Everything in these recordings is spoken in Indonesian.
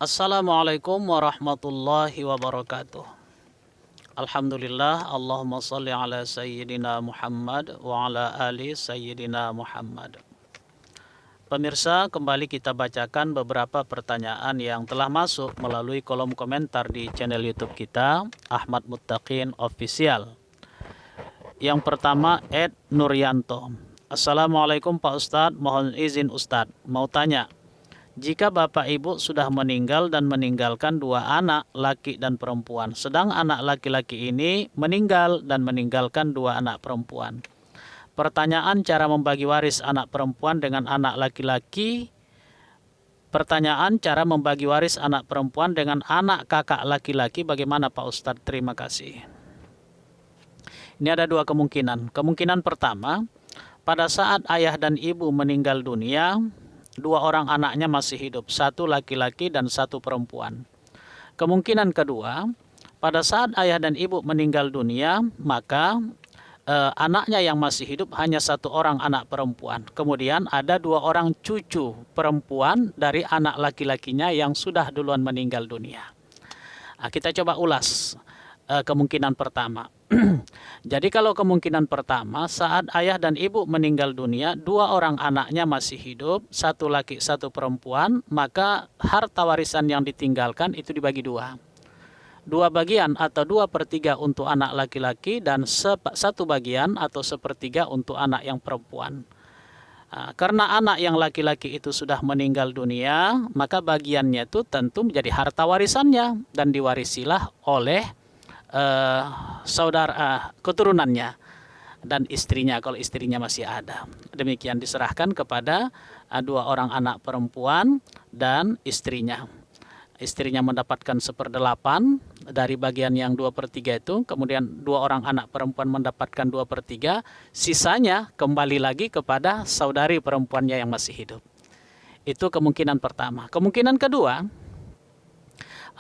Assalamualaikum warahmatullahi wabarakatuh. Alhamdulillah, Allahumma salli ala Sayyidina Muhammad wa ala ali Sayyidina Muhammad. Pemirsa, kembali kita bacakan beberapa pertanyaan yang telah masuk melalui kolom komentar di channel YouTube kita, Ahmad Muttaqin Official. Yang pertama, Ed Nuryanto. Assalamualaikum Pak Ustadz, mohon izin Ustadz, mau tanya, jika bapak ibu sudah meninggal dan meninggalkan dua anak laki dan perempuan, sedang anak laki-laki ini meninggal dan meninggalkan dua anak perempuan. Pertanyaan cara membagi waris anak perempuan dengan anak laki-laki. Pertanyaan cara membagi waris anak perempuan dengan anak kakak laki-laki bagaimana Pak Ustadz? Terima kasih. Ini ada dua kemungkinan. Kemungkinan pertama, pada saat ayah dan ibu meninggal dunia, dua orang anaknya masih hidup, satu laki-laki dan satu perempuan. Kemungkinan kedua, pada saat ayah dan ibu meninggal dunia, maka anaknya yang masih hidup hanya satu orang anak perempuan. Kemudian ada dua orang cucu perempuan dari anak laki-lakinya yang sudah duluan meninggal dunia. Nah, kita coba ulas kemungkinan pertama. Jadi kalau kemungkinan pertama, saat ayah dan ibu meninggal dunia, dua orang anaknya masih hidup, satu laki satu perempuan, maka harta warisan yang ditinggalkan itu dibagi dua. Dua bagian atau 2/3 untuk anak laki-laki dan satu bagian atau 1/3 untuk anak yang perempuan. Karena anak yang laki-laki itu sudah meninggal dunia, maka bagiannya itu tentu menjadi harta warisannya dan diwarisilah oleh saudara keturunannya dan istrinya kalau istrinya masih ada. Demikian diserahkan kepada dua orang anak perempuan dan istrinya. Istrinya mendapatkan 1/8 dari bagian yang 2/3 itu, kemudian dua orang anak perempuan mendapatkan 2/3, sisanya kembali lagi kepada saudari perempuannya yang masih hidup. Itu kemungkinan pertama. Kemungkinan kedua,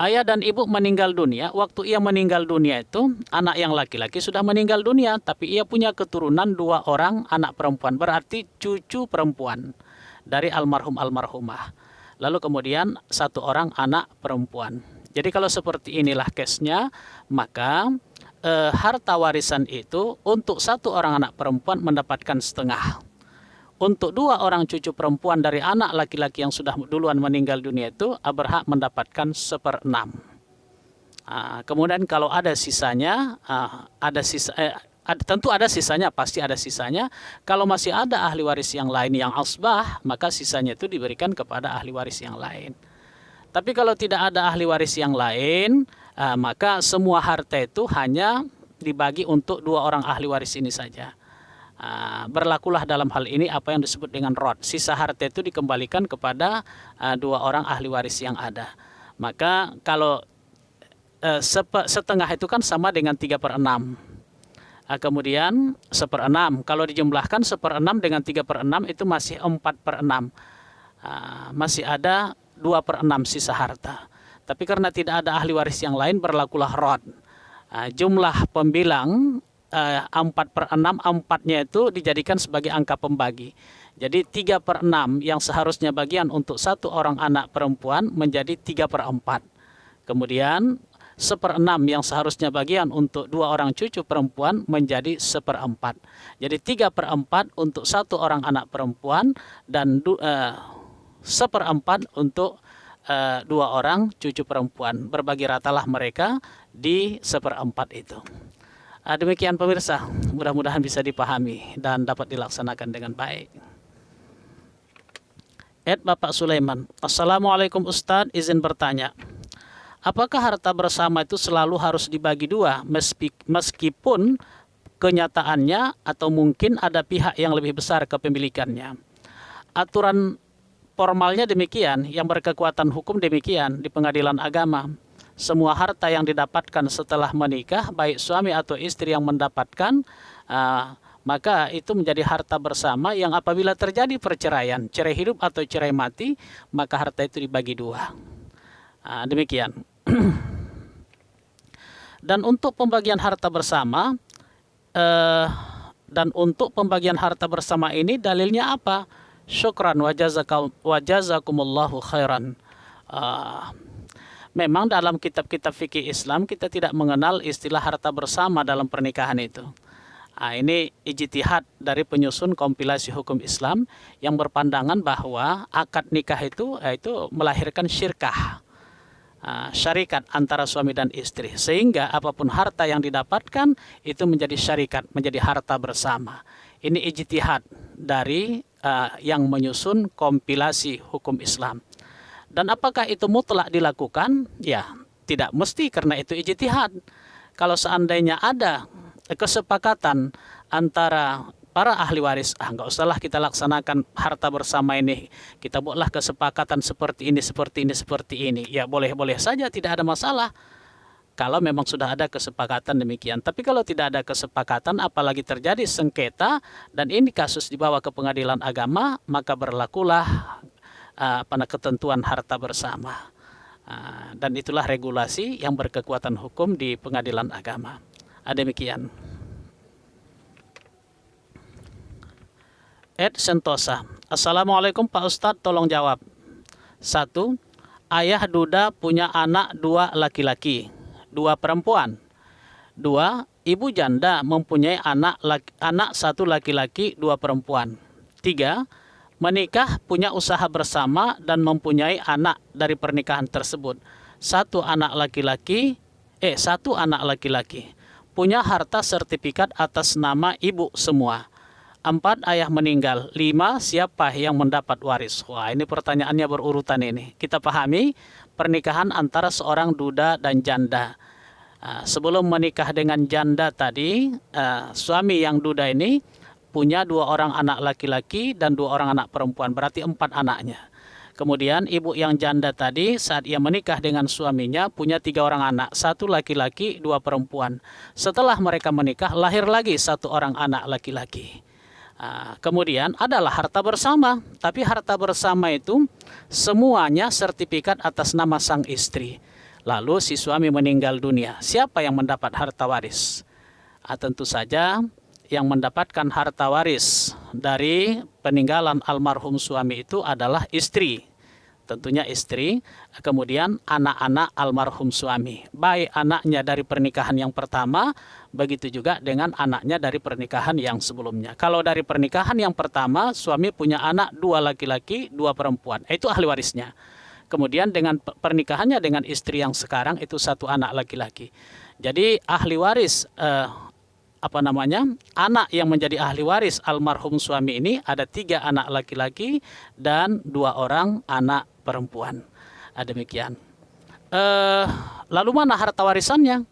ayah dan ibu meninggal dunia. Waktu ia meninggal dunia itu, anak yang laki-laki sudah meninggal dunia, tapi ia punya keturunan dua orang anak perempuan, berarti cucu perempuan dari almarhumah. Lalu kemudian satu orang anak perempuan. Jadi kalau seperti inilah case-nya, maka harta warisan itu untuk satu orang anak perempuan mendapatkan setengah. Untuk dua orang cucu perempuan dari anak laki-laki yang sudah duluan meninggal dunia itu berhak mendapatkan 1/6. Kemudian kalau ada sisanya, tentu ada sisanya, pasti ada sisanya. Kalau masih ada ahli waris yang lain yang asbah, maka sisanya itu diberikan kepada ahli waris yang lain. Tapi kalau tidak ada ahli waris yang lain, maka semua harta itu hanya dibagi untuk dua orang ahli waris ini saja. Berlakulah dalam hal ini apa yang disebut dengan rod. Sisa harta itu dikembalikan kepada dua orang ahli waris yang ada. Maka kalau setengah itu kan sama dengan 3/6. Kemudian 1/6. Kalau dijumlahkan 1/6 dengan 3/6 itu masih 4/6. Masih ada 2/6 sisa harta. Tapi karena tidak ada ahli waris yang lain, berlakulah rod. Jumlah pembilang 4/6, 4-nya itu dijadikan sebagai angka pembagi. Jadi 3/6 yang seharusnya bagian untuk satu orang anak perempuan menjadi 3/4. Kemudian 1/6 yang seharusnya bagian untuk dua orang cucu perempuan menjadi 1/4. Jadi 3/4 untuk satu orang anak perempuan dan 1/4 untuk dua orang cucu perempuan. Berbagi ratalah mereka di 1/4 itu. Demikian pemirsa, mudah-mudahan bisa dipahami dan dapat dilaksanakan dengan baik. Bapak Sulaiman. Assalamualaikum Ustadz, izin bertanya, apakah harta bersama itu selalu harus dibagi dua meskipun kenyataannya atau mungkin ada pihak yang lebih besar kepemilikannya? Aturan formalnya demikian, yang berkekuatan hukum demikian di pengadilan agama. Semua harta yang didapatkan setelah menikah, baik suami atau istri yang mendapatkan, maka itu menjadi harta bersama yang apabila terjadi perceraian, cerai hidup atau cerai mati, maka harta itu dibagi dua. Demikian. Dan untuk pembagian harta bersama, ini dalilnya apa? Syukran wa jazakumullahu khairan. memang dalam kitab-kitab fikih Islam kita tidak mengenal istilah harta bersama dalam pernikahan itu. Ini ijtihad dari penyusun kompilasi hukum Islam yang berpandangan bahwa akad nikah itu melahirkan syirkah, syarikat antara suami dan istri, sehingga apapun harta yang didapatkan itu menjadi syarikat, menjadi harta bersama. Ini ijtihad dari yang menyusun kompilasi hukum Islam. Dan apakah itu mutlak dilakukan? Ya, tidak mesti, karena itu ijtihad. Kalau seandainya ada kesepakatan antara para ahli waris, nggak usahlah kita laksanakan harta bersama ini, kita buatlah kesepakatan seperti ini, seperti ini, seperti ini. Ya boleh-boleh saja, tidak ada masalah kalau memang sudah ada kesepakatan demikian. Tapi kalau tidak ada kesepakatan, apalagi terjadi sengketa dan ini kasus dibawa ke pengadilan agama, maka berlakulah ketentuan harta bersama. Dan itulah regulasi yang berkekuatan hukum di pengadilan agama. Demikian. Ed Sentosa, Assalamualaikum Pak Ustadz, tolong jawab. 1. Ayah duda punya anak 2 laki-laki, 2 perempuan. 2. Ibu janda mempunyai anak 1 laki-laki, 2 perempuan. 3. Menikah, punya usaha bersama dan mempunyai anak dari pernikahan tersebut. 1 anak laki-laki, punya harta sertifikat atas nama ibu semua. 4. Ayah meninggal. 5. Siapa yang mendapat waris? Wah, ini pertanyaannya berurutan ini. Kita pahami pernikahan antara seorang duda dan janda. Sebelum menikah dengan janda tadi, suami yang duda ini punya 2 orang anak laki-laki dan 2 orang anak perempuan, berarti 4 anaknya. Kemudian ibu yang janda tadi saat ia menikah dengan suaminya punya 3 orang anak, 1 laki-laki, 2 perempuan. Setelah mereka menikah, lahir lagi 1 orang anak laki-laki. Kemudian adalah harta bersama, tapi harta bersama itu semuanya sertifikat atas nama sang istri. Lalu si suami meninggal dunia, siapa yang mendapat harta waris? Tentu saja yang mendapatkan harta waris dari peninggalan almarhum suami itu adalah istri. Tentunya istri, kemudian anak-anak almarhum suami. Baik anaknya dari pernikahan yang pertama, begitu juga dengan anaknya dari pernikahan yang sebelumnya. Kalau dari pernikahan yang pertama, suami punya anak 2 laki-laki, 2 perempuan. Itu ahli warisnya. Kemudian dengan pernikahannya dengan istri yang sekarang itu 1 anak laki-laki. Jadi ahli waris anak yang menjadi ahli waris almarhum suami ini ada 3 anak laki-laki dan 2 orang anak perempuan. Demikian. Lalu mana harta warisannya?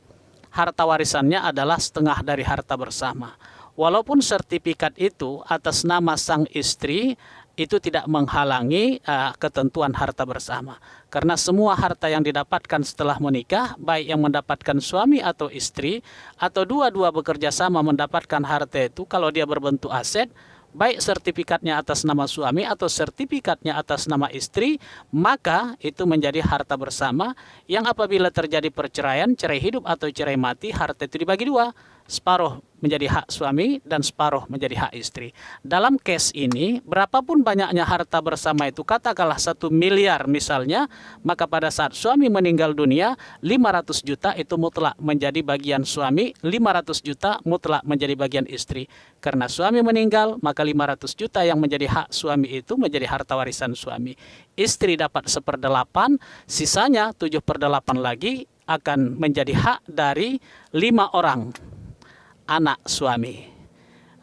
Harta warisannya adalah setengah dari harta bersama. Walaupun sertifikat itu atas nama sang istri, itu tidak menghalangi ketentuan harta bersama. Karena semua harta yang didapatkan setelah menikah, baik yang mendapatkan suami atau istri, atau dua-dua bekerja sama mendapatkan harta itu, kalau dia berbentuk aset, baik sertifikatnya atas nama suami atau sertifikatnya atas nama istri, maka itu menjadi harta bersama yang apabila terjadi perceraian, cerai hidup atau cerai mati, harta itu dibagi 2. Separuh menjadi hak suami dan separuh menjadi hak istri. Dalam case ini, berapapun banyaknya harta bersama itu, katakanlah 1 miliar misalnya, maka pada saat suami meninggal dunia, 500 juta itu mutlak menjadi bagian suami, 500 juta mutlak menjadi bagian istri. Karena suami meninggal, maka 500 juta yang menjadi hak suami itu menjadi harta warisan suami. Istri dapat 1/8, sisanya 7/8 lagi akan menjadi hak dari 5 orang anak suami.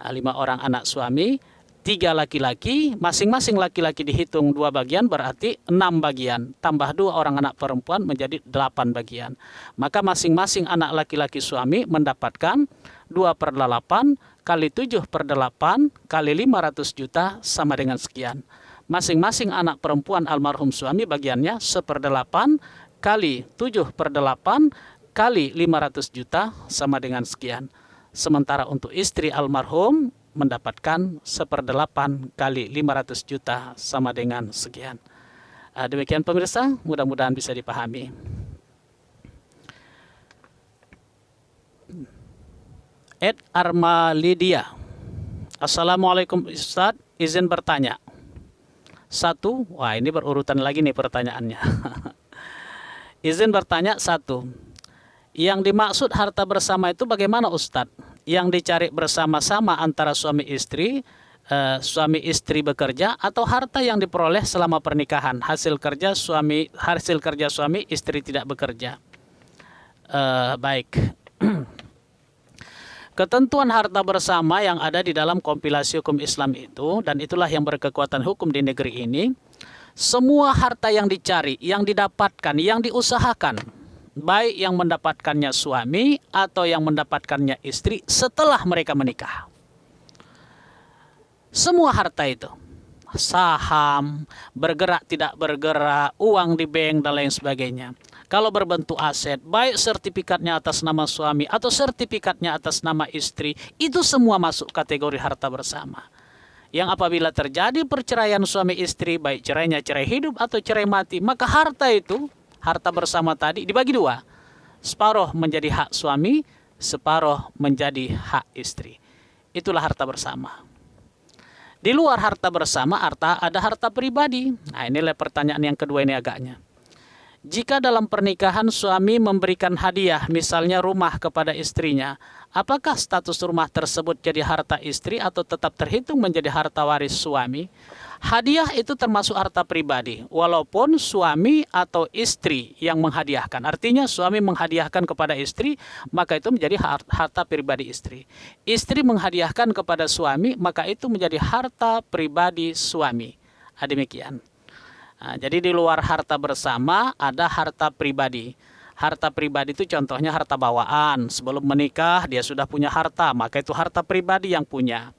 5 orang anak suami, 3 laki-laki, masing-masing laki-laki dihitung 2 bagian, berarti 6 bagian. Tambah 2 orang anak perempuan menjadi 8 bagian. Maka masing-masing anak laki-laki suami mendapatkan 2/8 kali 7/8 kali 500 juta sama dengan sekian. Masing-masing anak perempuan almarhum suami bagiannya 1/8 kali 7/8 kali 500 juta sama dengan sekian. Sementara untuk istri almarhum mendapatkan 1/8 kali 500 juta sama dengan sekian. Demikian pemirsa, mudah-mudahan bisa dipahami. Ed Armalidia, Assalamualaikum Ustadz, izin bertanya. 1, wah ini berurutan lagi nih pertanyaannya. Izin bertanya satu. Yang dimaksud harta bersama itu bagaimana Ustadz? Yang dicari bersama-sama antara suami istri bekerja atau harta yang diperoleh selama pernikahan, hasil kerja suami istri tidak bekerja. Baik. Ketentuan harta bersama yang ada di dalam kompilasi hukum Islam itu, dan itulah yang berkekuatan hukum di negeri ini, semua harta yang dicari, yang didapatkan, yang diusahakan, baik yang mendapatkannya suami atau yang mendapatkannya istri setelah mereka menikah. Semua harta itu, saham, bergerak tidak bergerak, uang di bank dan lain sebagainya. Kalau berbentuk aset, baik sertifikatnya atas nama suami atau sertifikatnya atas nama istri, itu semua masuk kategori harta bersama. Yang apabila terjadi perceraian suami istri, baik cerainya cerai hidup atau cerai mati, maka harta itu, harta bersama tadi dibagi dua. Separuh menjadi hak suami, separuh menjadi hak istri. Itulah harta bersama. Di luar harta bersama, ada harta pribadi. Nah, inilah pertanyaan yang kedua ini agaknya. Jika dalam pernikahan suami memberikan hadiah, misalnya rumah kepada istrinya, apakah status rumah tersebut jadi harta istri atau tetap terhitung menjadi harta waris suami? Hadiah itu termasuk harta pribadi, walaupun suami atau istri yang menghadiahkan. Artinya suami menghadiahkan kepada istri, maka itu menjadi harta pribadi istri. Istri menghadiahkan kepada suami, maka itu menjadi harta pribadi suami. Demikian. Nah, jadi di luar harta bersama ada harta pribadi. Harta pribadi itu contohnya harta bawaan. Sebelum menikah dia sudah punya harta, maka itu harta pribadi yang punya.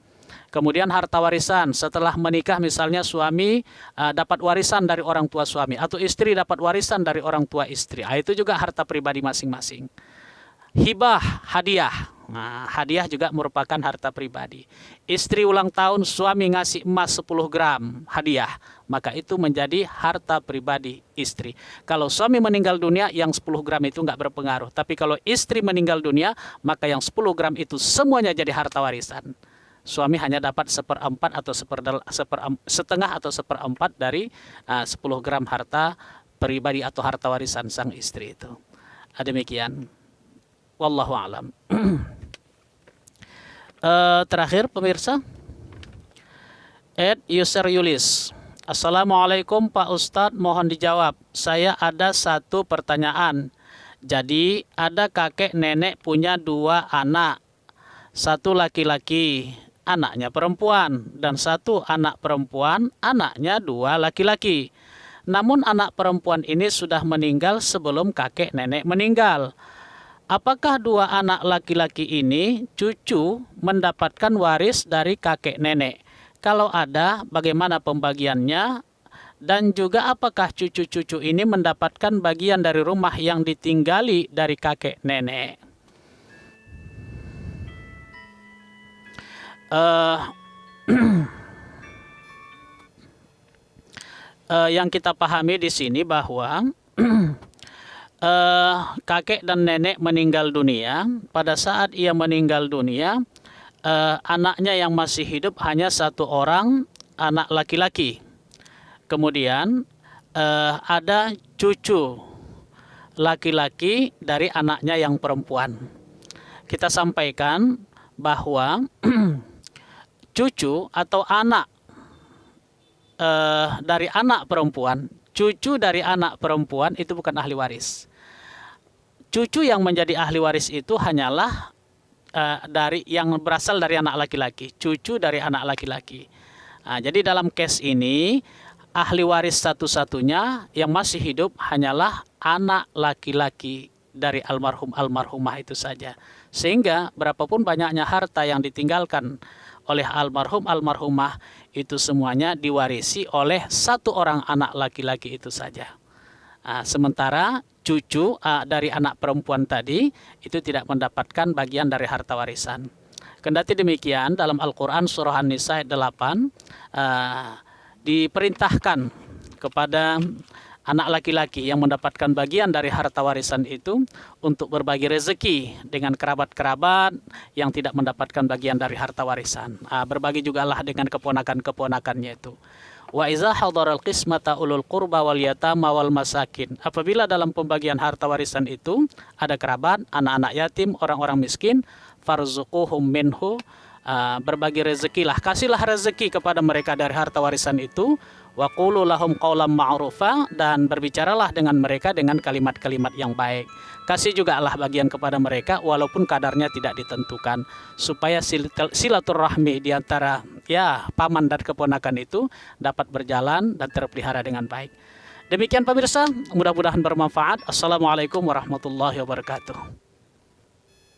Kemudian harta warisan, setelah menikah misalnya suami dapat warisan dari orang tua suami atau istri dapat warisan dari orang tua istri. Itu juga harta pribadi masing-masing. Hibah, hadiah. Nah, hadiah juga merupakan harta pribadi. Istri ulang tahun, suami ngasih emas 10 gram hadiah, maka itu menjadi harta pribadi istri. Kalau suami meninggal dunia, yang 10 gram itu nggak berpengaruh. Tapi kalau istri meninggal dunia, maka yang 10 gram itu semuanya jadi harta warisan. Suami hanya dapat seperempat atau setengah atau seperempat dari 10 gram harta pribadi atau harta warisan sang istri itu. Demikian. Wallahu a'lam. Terakhir pemirsa, User Yulis. Assalamualaikum Pak Ustadz, mohon dijawab. Saya ada satu pertanyaan. Jadi ada kakek nenek punya 2 anak. Satu laki-laki, anaknya perempuan. Dan satu anak perempuan, anaknya 2 laki-laki. Namun anak perempuan ini sudah meninggal sebelum kakek nenek meninggal. Apakah 2 anak laki-laki ini cucu mendapatkan waris dari kakek nenek? Kalau ada, bagaimana pembagiannya? Dan juga apakah cucu-cucu ini mendapatkan bagian dari rumah yang ditinggali dari kakek nenek? Yang kita pahami di sini bahwa kakek dan nenek meninggal dunia. Pada saat ia meninggal dunia, anaknya yang masih hidup hanya 1 orang anak laki-laki. Kemudian ada cucu laki-laki dari anaknya yang perempuan. Kita sampaikan bahwa cucu atau anak dari anak perempuan, cucu dari anak perempuan itu bukan ahli waris. Cucu yang menjadi ahli waris itu hanyalah dari yang berasal dari anak laki-laki, cucu dari anak laki-laki. Nah, jadi dalam case ini ahli waris satu-satunya yang masih hidup hanyalah anak laki-laki dari almarhumah itu saja. Sehingga berapapun banyaknya harta yang ditinggalkan oleh almarhumah itu semuanya diwarisi oleh 1 orang anak laki-laki itu saja. Sementara cucu dari anak perempuan tadi itu tidak mendapatkan bagian dari harta warisan. Kendati demikian, dalam Al-Quran surah An-Nisa ayat 8 diperintahkan kepada anak laki-laki yang mendapatkan bagian dari harta warisan itu untuk berbagi rezeki dengan kerabat-kerabat yang tidak mendapatkan bagian dari harta warisan. Berbagi juga lah dengan keponakan-keponakannya itu. Wa iza hadaral qismata ulul qurba wal yatama wal masakin. Apabila dalam pembagian harta warisan itu ada kerabat, anak-anak yatim, orang-orang miskin, farzuquhum minhu, berbagi rezekilah, kasihlah rezeki kepada mereka dari harta warisan itu. Wa qulu lahum qawlan ma'rufa, dan berbicaralah dengan mereka dengan kalimat-kalimat yang baik. Kasih juga Allah bagian kepada mereka walaupun kadarnya tidak ditentukan, supaya silaturahmi di antara paman dan keponakan itu dapat berjalan dan terpelihara dengan baik. Demikian pemirsa, mudah-mudahan bermanfaat. Assalamualaikum warahmatullahi wabarakatuh.